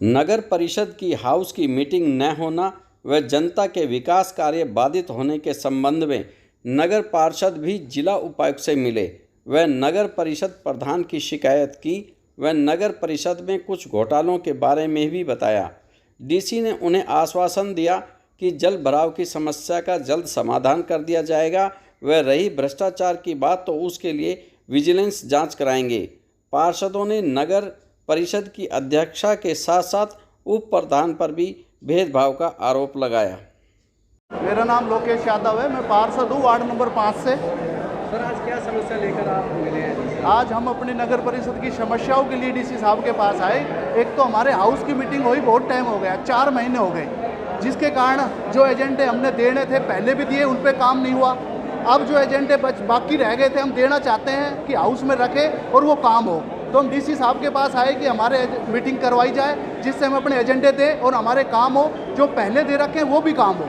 नगर परिषद की हाउस की मीटिंग न होना व जनता के विकास कार्य बाधित होने के संबंध में नगर पार्षद भी जिला उपायुक्त से मिले व नगर परिषद प्रधान की शिकायत की व नगर परिषद में कुछ घोटालों के बारे में भी बताया। डीसी ने उन्हें आश्वासन दिया कि जल भराव की समस्या का जल्द समाधान कर दिया जाएगा व रही भ्रष्टाचार की बात तो उसके लिए विजिलेंस जांच कराएंगे। पार्षदों ने नगर परिषद की अध्यक्षा के साथ साथ उप प्रधान पर भी भेदभाव का आरोप लगाया। मेरा नाम लोकेश यादव है, मैं पार्षद हूँ वार्ड नंबर 5 से। सर, आज क्या समस्या लेकर आप मिले हैं? आज हम अपनी नगर परिषद की समस्याओं के लिए डीसी साहब के पास आए। एक तो हमारे हाउस की मीटिंग हुई बहुत टाइम हो गया, 4 महीने हो गए, जिसके कारण जो एजेंडे हमने देने थे पहले भी दिए, उन पर काम नहीं हुआ। अब जो एजेंडे बाकी रह गए थे हम देना चाहते हैं कि हाउस में रखें और वो काम हो। तो हम डीसी साहब के पास आए कि हमारे मीटिंग करवाई जाए जिससे हम अपने एजेंडे दें और हमारे काम हो, जो पहले दे रखे हैं वो भी काम हो।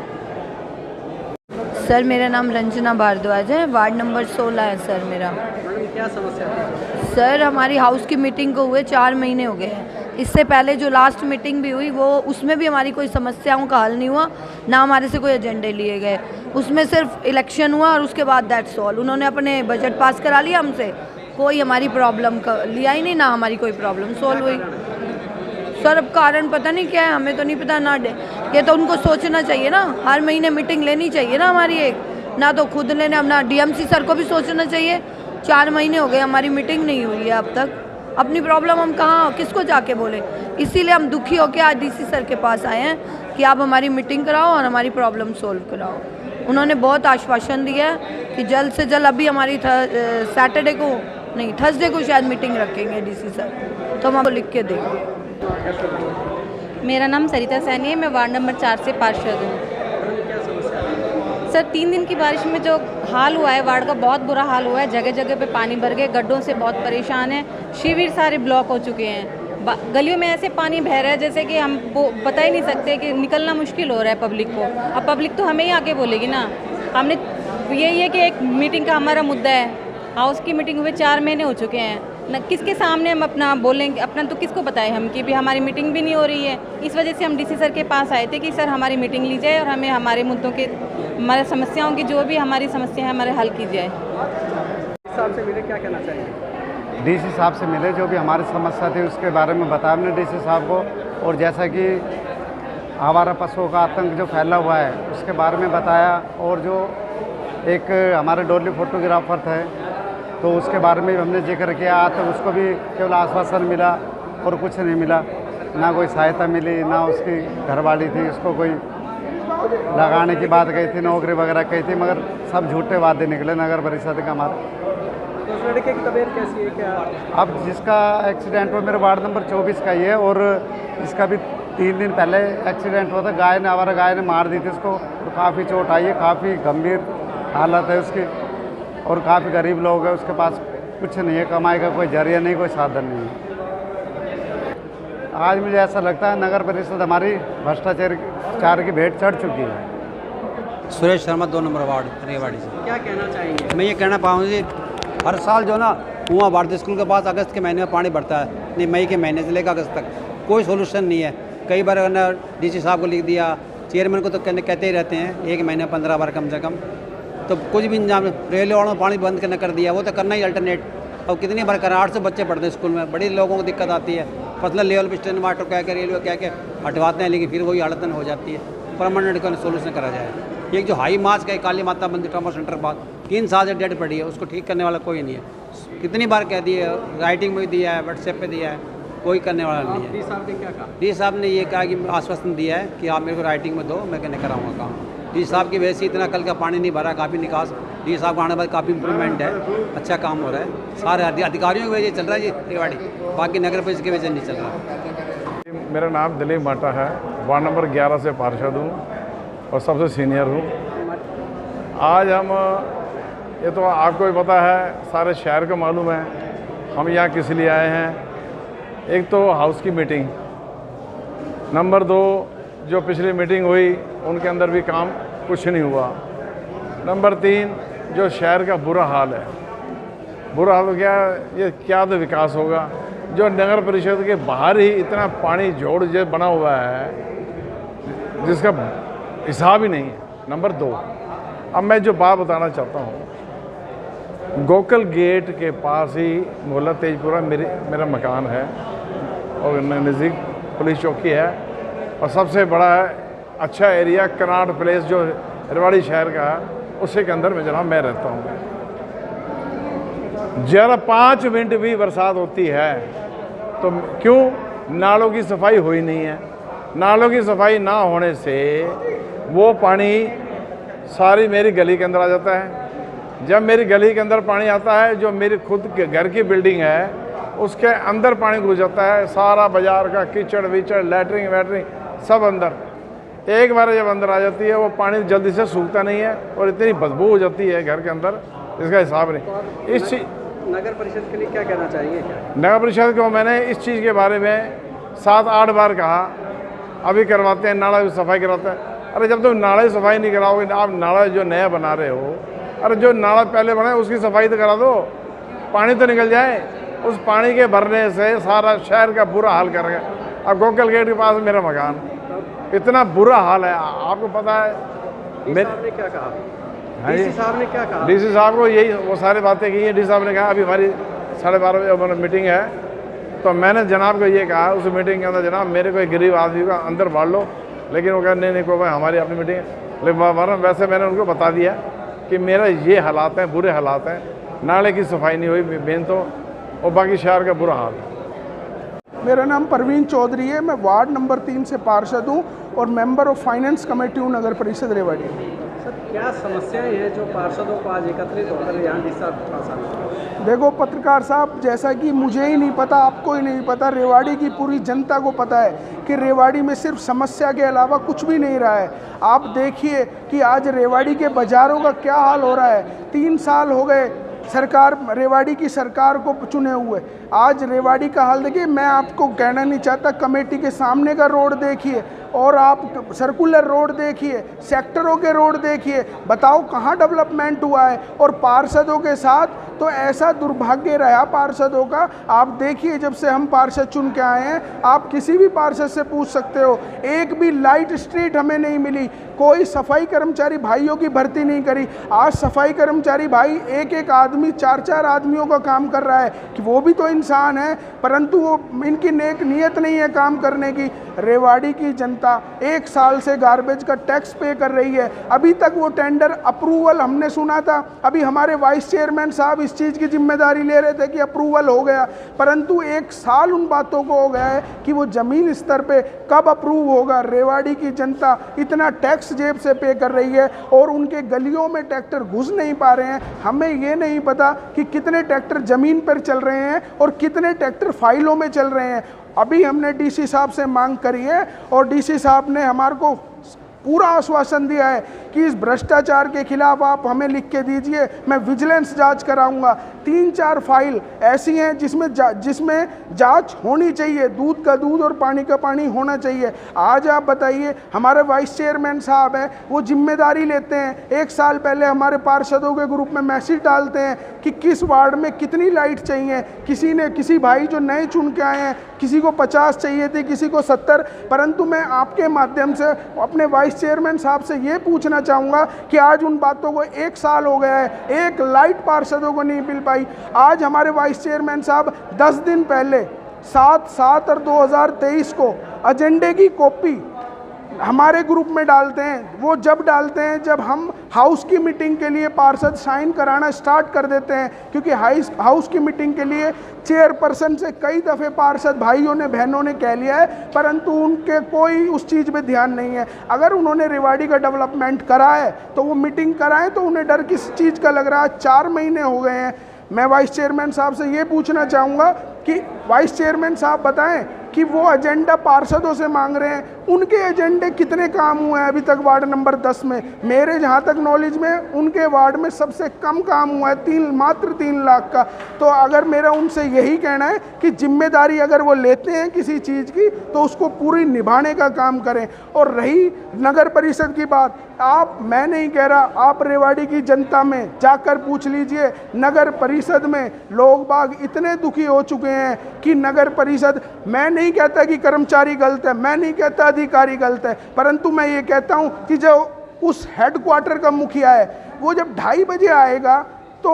सर, मेरा नाम रंजना भारद्वाज है, वार्ड नंबर 16 है सर मेरा। मैडम, क्या समस्या थी? सर, हमारी हाउस की मीटिंग को हुए 4 महीने हो गए हैं। इससे पहले जो लास्ट मीटिंग भी हुई वो उसमें भी हमारी कोई समस्याओं का हल नहीं हुआ, ना हमारे से कोई एजेंडे लिए गए। उसमें सिर्फ इलेक्शन हुआ और उसके बाद दैट्स ऑल। उन्होंने अपने बजट पास करा लिया, हमसे कोई हमारी प्रॉब्लम का लिया ही नहीं, ना हमारी कोई प्रॉब्लम सॉल्व हुई। सर, अब कारण पता नहीं क्या है, हमें तो नहीं पता ना। ये तो उनको सोचना चाहिए ना, हर महीने मीटिंग लेनी चाहिए ना हमारी एक, ना तो खुद लेने, अब ना डीएमसी सर को भी सोचना चाहिए। 4 महीने हो गए हमारी मीटिंग नहीं हुई है अब तक। अपनी प्रॉब्लम हम कहाँ किसको जाके बोले, इसीलिए हम दुखी होकर आज डीसी सर के पास आए हैं कि आप हमारी मीटिंग कराओ और हमारी प्रॉब्लम सोल्व कराओ। उन्होंने बहुत आश्वासन दिया है कि जल्द से जल्द, अभी हमारी सैटरडे को नहीं थर्सडे को शायद मीटिंग रखेंगे डीसी सर, तो हम आपको लिख के देंगे। मेरा नाम सरिता सैनी है, मैं वार्ड नंबर 4 से पार्षद हूँ। सर, 3 दिन की बारिश में जो हाल हुआ है वार्ड का, बहुत बुरा हाल हुआ है। जगह जगह पे पानी भर गए, गड्ढों से बहुत परेशान है, शिविर सारे ब्लॉक हो चुके हैं। गलियों में ऐसे पानी बह रहा है जैसे कि हम बता ही नहीं सकते, कि निकलना मुश्किल हो रहा है पब्लिक को। अब पब्लिक तो हमें ही आके बोलेगी ना। हमने यही है कि एक मीटिंग का हमारा मुद्दा है, हाउस की मीटिंग हुए 4 महीने हो चुके हैं न, किसके सामने हम अपना बोलेंगे, अपना तो किसको बताएं हम कि भी हमारी मीटिंग भी नहीं हो रही है। इस वजह से हम डीसी सर के पास आए थे कि सर हमारी मीटिंग ली जाए और हमें हमारे मुद्दों के, हमारे समस्याओं की जो भी हमारी समस्या है हमारे हल की जाए। साहब से मिले, क्या कहना चाहिए? डीसी साहब से मिले, जो भी हमारी समस्या थी उसके बारे में बताया हमने डीसी साहब को, और जैसा कि आवारा पशुओं का आतंक जो फैला हुआ है उसके बारे में बताया, और जो एक हमारे डोली फोटोग्राफर थे तो उसके बारे में हमने जिक्र किया। आज तक उसको भी केवल आश्वासन मिला और कुछ नहीं मिला, ना कोई सहायता मिली, ना उसकी घरवाली थी उसको कोई लगाने की बात कही थी, नौकरी वगैरह कही थी, मगर सब झूठे वादे निकले नगर परिषद का हमारे। तो उस लड़के की तबीयत कैसी है? क्या अब जिसका एक्सीडेंट हुआ मेरे वार्ड नंबर 24 का ही है, और इसका भी 3 दिन पहले एक्सीडेंट हुआ था। गाय ने, आवारा गाय ने मार दी थी उसको, तो काफ़ी चोट आई है, काफ़ी गंभीर हालत है उसकी, और काफ़ी गरीब लोग हैं, उसके पास कुछ नहीं है, कमाई का कोई जरिया नहीं, कोई साधन नहीं है। आज मुझे ऐसा लगता है नगर परिषद हमारी भ्रष्टाचार की भेंट चढ़ चुकी है। सुरेश शर्मा, 2 नंबर वार्ड रेवाड़ी से। क्या कहना चाहेंगे? मैं ये कहना पाऊँगा जी, हर साल जो ना कुआं भारतीय स्कूल के पास अगस्त के महीने में पानी भरता है, नहीं मई के महीने से लेकर अगस्त तक कोई सोल्यूशन नहीं है। कई बार डीसी साहब को लिख दिया, चेयरमैन को तो कहते ही रहते हैं, 1 महीने 15 बार कम से कम, तो कुछ भी इंतजाम। रेलवे वालों ने पानी बंद करना कर दिया, वो तो करना ही अल्टरनेट। अब कितनी बार करें, 800 बच्चे पढ़ते हैं स्कूल में, बड़ी लोगों को दिक्कत आती है। पर्सनल लेवल पर स्टैंड वाटर कह के रेलवे कह के हटवाते हैं, लेकिन फिर वही हालत हो जाती है। परमानेंट का सोल्यूशन करा जाए। एक जो हाई मास का काली माता मंदिर ट्रामा सेंटर पास 3 साल से डेड पड़ी है, उसको ठीक करने वाला कोई नहीं है। कितनी बार कह दिए, राइटिंग में भी दिया है, व्हाट्सएप पे दिया है, कोई करने वाला नहीं है। डी साहब ने क्या कहा? डी साहब ने ये कहा कि आश्वासन दिया है कि आप मेरे को राइटिंग में दो, मैं कहने कराऊंगा काम। डी साहब की वजह से इतना कल का पानी नहीं भरा, काफ़ी निकास डी साहब को आने के बाद काफ़ी इंप्रूवमेंट है, अच्छा काम हो रहा है। सारे अधिकारियों की वजह से चल रहा है जी रेवाड़ी, बाकी नगर परिषद की वजह नहीं चल रहा। मेरा नाम दिलीप माटा है, वार्ड नंबर 11 से पार्षद हूँ और सबसे सीनियर हूँ। आज हम, ये तो आपको भी पता है, सारे शहर को मालूम है हम यहाँ किस लिए आए हैं। एक तो हाउस की मीटिंग, नंबर 2 जो पिछली मीटिंग हुई उनके अंदर भी काम कुछ नहीं हुआ, नंबर 3 जो शहर का बुरा हाल है। बुरा हाल क्या, ये क्या तो विकास होगा। जो नगर परिषद के बाहर ही इतना पानी जोड़ जो बना हुआ है जिसका हिसाब ही नहीं है। नंबर 2, अब मैं जो बात बताना चाहता हूँ, गोकल गेट के पास ही मोहल्ला तेजपुरा मेरा मकान है और नज़दीक पुलिस चौकी है और सबसे बड़ा अच्छा एरिया कनाट प्लेस जो रेवाड़ी शहर का है उसी के अंदर में जनाब मैं रहता हूँ। जरा 5 मिनट भी बरसात होती है तो क्यों नालों की सफाई हुई नहीं है। नालों की सफाई ना होने से वो पानी सारी मेरी गली के अंदर आ जाता है। जब मेरी गली के अंदर पानी आता है, जो मेरी खुद के घर की बिल्डिंग है उसके अंदर पानी घुस जाता है, सारा बाजार का कीचड़ विचड़ लैटरिन वैटरिन सब अंदर। एक बार जब अंदर आ जाती है वो पानी जल्दी से सूखता नहीं है और इतनी बदबू हो जाती है घर के अंदर, इसका हिसाब नहीं। इस चीज़ नगर परिषद के लिए क्या कहना चाहेंगे? नगर परिषद को मैंने इस चीज़ के बारे में 7-8 बार कहा, अभी करवाते हैं, नाला की सफाई कराते हैं। अरे जब तुम नाला की सफाई नहीं कराओगे, आप नाला जो नया बना रहे हो, अरे जो नाला पहले बना है उसकी सफाई तो करा दो, पानी तो निकल जाए। उस पानी के भरने से सारा शहर का बुरा हाल कर गया। अब गोकल गेट के पास मेरा मकान, इतना बुरा हाल है, आपको पता है। ने क्या कहा? डीसी साहब ने क्या कहा? डीसी साहब को यही वो सारी बातें की हैं। डीसी साहब ने कहा अभी हमारी 12:30 बजे मीटिंग है, तो मैंने जनाब को ये कहा उस मीटिंग के अंदर, जनाब मेरे को एक गरीब आदमी का अंदर बांट लो। लेकिन वो कहा नहीं कोई भाई हमारी अपनी मीटिंग है। लेकिन वैसे मैंने उनको बता दिया कि मेरा ये हालात हैं, बुरे हालात हैं, नाले की सफाई नहीं हुई मेन तो, और बाकी शहर का बुरा हाल है। मेरा नाम परवीन चौधरी है, मैं वार्ड नंबर 3 से पार्षद हूँ और मेंबर ऑफ फाइनेंस कमेटी हूँ नगर परिषद रेवाड़ी। सर क्या समस्याएं हैं जो पार्षदों को आज एकत्रित होकर यहाँ डीसा पास? देखो पत्रकार साहब, जैसा कि मुझे ही नहीं पता, आपको ही नहीं पता, रेवाड़ी की पूरी जनता को पता है कि रेवाड़ी में सिर्फ समस्या के अलावा कुछ भी नहीं रहा है। आप देखिए कि आज रेवाड़ी के बाज़ारों का क्या हाल हो रहा है। 3 साल हो गए सरकार, रेवाड़ी की सरकार को चुने हुए। आज रेवाड़ी का हाल देखिए, मैं आपको कहना नहीं चाहता, कमेटी के सामने का रोड देखिए और आप सर्कुलर रोड देखिए, सेक्टरों के रोड देखिए, बताओ कहाँ डेवलपमेंट हुआ है। और पार्षदों के साथ तो ऐसा दुर्भाग्य रहा पार्षदों का। आप देखिए जब से हम पार्षद चुन के आए हैं, आप किसी भी पार्षद से पूछ सकते हो, एक भी लाइट स्ट्रीट हमें नहीं मिली, कोई सफाई कर्मचारी भाइयों की भर्ती नहीं करी। आज सफाई कर्मचारी भाई एक आदमी 4 आदमियों का काम कर रहा है कि वो भी तो इंसान है, परंतु वो इनकी नेक नीयत नहीं है काम करने की। रेवाड़ी की जनता 1 साल से गार्बेज का टैक्स पे कर रही है, अभी तक वो टेंडर अप्रूवल हमने सुना था, अभी हमारे वाइस चेयरमैन साहब इस चीज़ की जिम्मेदारी ले रहे थे कि अप्रूवल हो गया, परंतु 1 साल उन बातों को हो गया है कि वो ज़मीन स्तर पे कब अप्रूव होगा। रेवाड़ी की जनता इतना टैक्स जेब से पे कर रही है और उनके गलियों में ट्रैक्टर घुस नहीं पा रहे हैं। हमें ये नहीं पता कि कितने ट्रैक्टर ज़मीन पर चल रहे हैं और कितने ट्रैक्टर फाइलों में चल रहे हैं। अभी हमने डीसी साहब से मांग करी है और डीसी साहब ने हमारे को पूरा आश्वासन दिया है कि इस भ्रष्टाचार के खिलाफ आप हमें लिख के दीजिए, मैं विजिलेंस जांच कराऊंगा। 3-4 फाइल ऐसी हैं जिसमें जांच होनी चाहिए, दूध का दूध और पानी का पानी होना चाहिए। आज आप बताइए, हमारे वाइस चेयरमैन साहब हैं, वो जिम्मेदारी लेते हैं। 1 साल पहले हमारे पार्षदों के ग्रुप में मैसेज डालते हैं कि किस वार्ड में कितनी लाइट चाहिए। किसी भाई जो नए चुन के आए हैं, किसी को 50 चाहिए थी, किसी को 70। परंतु मैं आपके माध्यम से अपने वाइस चेयरमैन साहब से ये पूछना चाहूँगा कि आज उन बातों को 1 साल हो गया है, एक लाइट पार्षदों को नहीं मिल पाई। आज हमारे वाइस चेयरमैन साहब 10 दिन पहले 7 और 2023 को एजेंडे की कॉपी हमारे ग्रुप में डालते हैं। वो जब डालते हैं जब हम हाउस की मीटिंग के लिए पार्षद साइन कराना स्टार्ट कर देते हैं, क्योंकि हाउस की मीटिंग के लिए चेयरपर्सन से कई दफ़े पार्षद भाइयों ने बहनों ने कह लिया है, परंतु उनके कोई उस चीज़ पे ध्यान नहीं है। अगर उन्होंने रेवाड़ी का डेवलपमेंट करा है तो वो मीटिंग कराएं, तो उन्हें डर किस चीज़ का लग रहा है। 4 महीने हो गए हैं। मैं वाइस चेयरमैन साहब से ये पूछना चाहूँगा कि वाइस चेयरमैन साहब बताएं कि वो एजेंडा पार्षदों से मांग रहे हैं, उनके एजेंडे कितने काम हुए हैं अभी तक वार्ड नंबर 10 में। मेरे जहाँ तक नॉलेज में उनके वार्ड में सबसे कम काम हुआ है मात्र 3 लाख का। तो अगर मेरा उनसे यही कहना है कि जिम्मेदारी अगर वो लेते हैं किसी चीज़ की तो उसको पूरी निभाने का काम करें। और रही नगर परिषद की बात, आप, मैं नहीं कह रहा, आप रेवाड़ी की जनता में जाकर पूछ लीजिए। नगर परिषद में लोग बाग इतने दुखी हो चुके हैं कि नगर परिषद, मैं नहीं कहता कि कर्मचारी गलत है, मैं नहीं कहता अधिकारी गलत है, परंतु मैं ये कहता हूँ कि जो उस हेडक्वार्टर का मुखिया है वो जब 2:30 बजे आएगा तो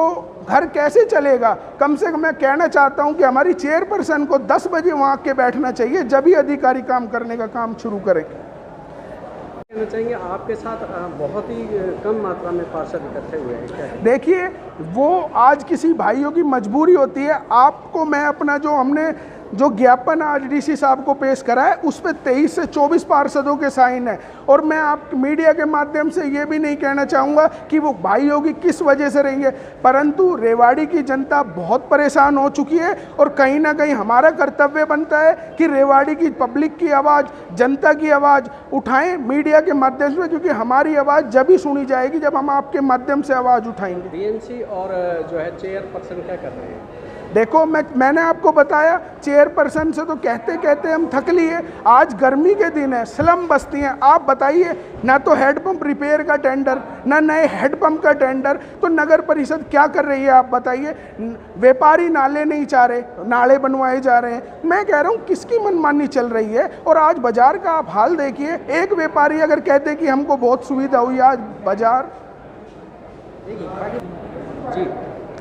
घर कैसे चलेगा। कम से कम मैं कहना चाहता हूं कि हमारी चेयरपर्सन को 10 बजे वहां के बैठना चाहिए, जब ही अधिकारी काम करने का काम शुरू करें। कहना चाहेंगे आपके साथ बहुत ही कम मात्रा में पार्षद इकट्ठे हुए हैं क्या? देखिए, वो आज किसी भाइयों की मजबूरी होती है। आपको मैं अपना जो हमने जो ज्ञापन आज डीसी साहब को पेश करा है उस पर 23 से 24 पार्षदों के साइन है, और मैं आप मीडिया के माध्यम से ये भी नहीं कहना चाहूँगा कि वो भाइयों की किस वजह से रहेंगे, परंतु रेवाड़ी की जनता बहुत परेशान हो चुकी है और कहीं ना कहीं हमारा कर्तव्य बनता है कि रेवाड़ी की पब्लिक की आवाज़, जनता की आवाज़ उठाएं मीडिया के माध्यम से, क्योंकि हमारी आवाज़ जब ही सुनी जाएगी जब हम आपके माध्यम से आवाज़ उठाएंगे। बीएनसी और जो है चेयरपर्सन क्या कर रहे हैं? देखो, मैंने आपको बताया, चेयरपर्सन से तो कहते कहते हम थक लिए। आज गर्मी के दिन है, स्लम बस्ती हैं, आप बताइए, ना तो हेडपंप रिपेयर का टेंडर, ना नए हेडपंप का टेंडर, तो नगर परिषद क्या कर रही है आप बताइए। व्यापारी नाले नहीं चाह रहे, नाले बनवाए जा रहे हैं। मैं कह रहा हूँ किसकी मनमानी चल रही है। और आज बाजार का आप हाल देखिए, एक व्यापारी अगर कहते कि हमको बहुत सुविधा हुई, आज बाजार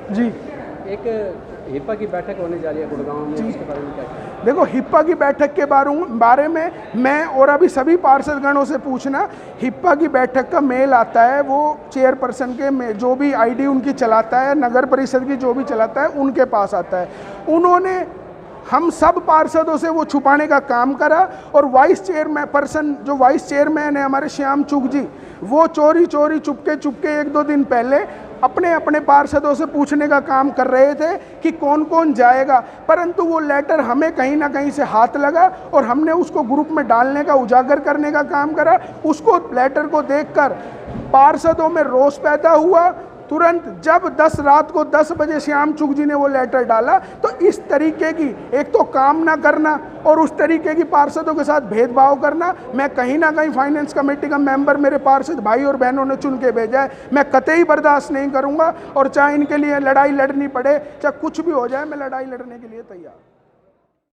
जी एक हिप्पा की बैठक होने जा रही है गुड़गांव में, उसके बारे में क्या कहें? देखो, हिप्पा की बैठक के बारे में मैं और अभी सभी पार्षदगणों से पूछना, हिप्पा की बैठक का मेल आता है वो चेयरपर्सन के में जो भी आईडी उनकी चलाता है, नगर परिषद की जो भी चलाता है उनके पास आता है। उन्होंने हम सब पार्षदों से वो छुपाने का काम करा, और वाइस चेयरपर्सन जो वाइस चेयरमैन है हमारे श्याम चुग जी, वो चोरी चुपके 1-2 दिन पहले अपने अपने पार्षदों से पूछने का काम कर रहे थे कि कौन कौन जाएगा, परंतु वो लेटर हमें कहीं ना कहीं से हाथ लगा और हमने उसको ग्रुप में डालने का, उजागर करने का काम करा। उसको लेटर को देखकर पार्षदों में रोष पैदा हुआ। तुरंत जब रात को 10 बजे श्याम चुग जी ने वो लेटर डाला, तो इस तरीके की एक तो काम ना करना और उस तरीके की पार्षदों के साथ भेदभाव करना, मैं कहीं ना कहीं फाइनेंस कमेटी का मेंबर मेरे पार्षद भाई और बहनों ने चुन के भेजा है, मैं कतई बर्दाश्त नहीं करूंगा। और चाहे इनके लिए लड़ाई लड़नी पड़े, चाहे कुछ भी हो जाए, मैं लड़ाई लड़ने के लिए तैयार।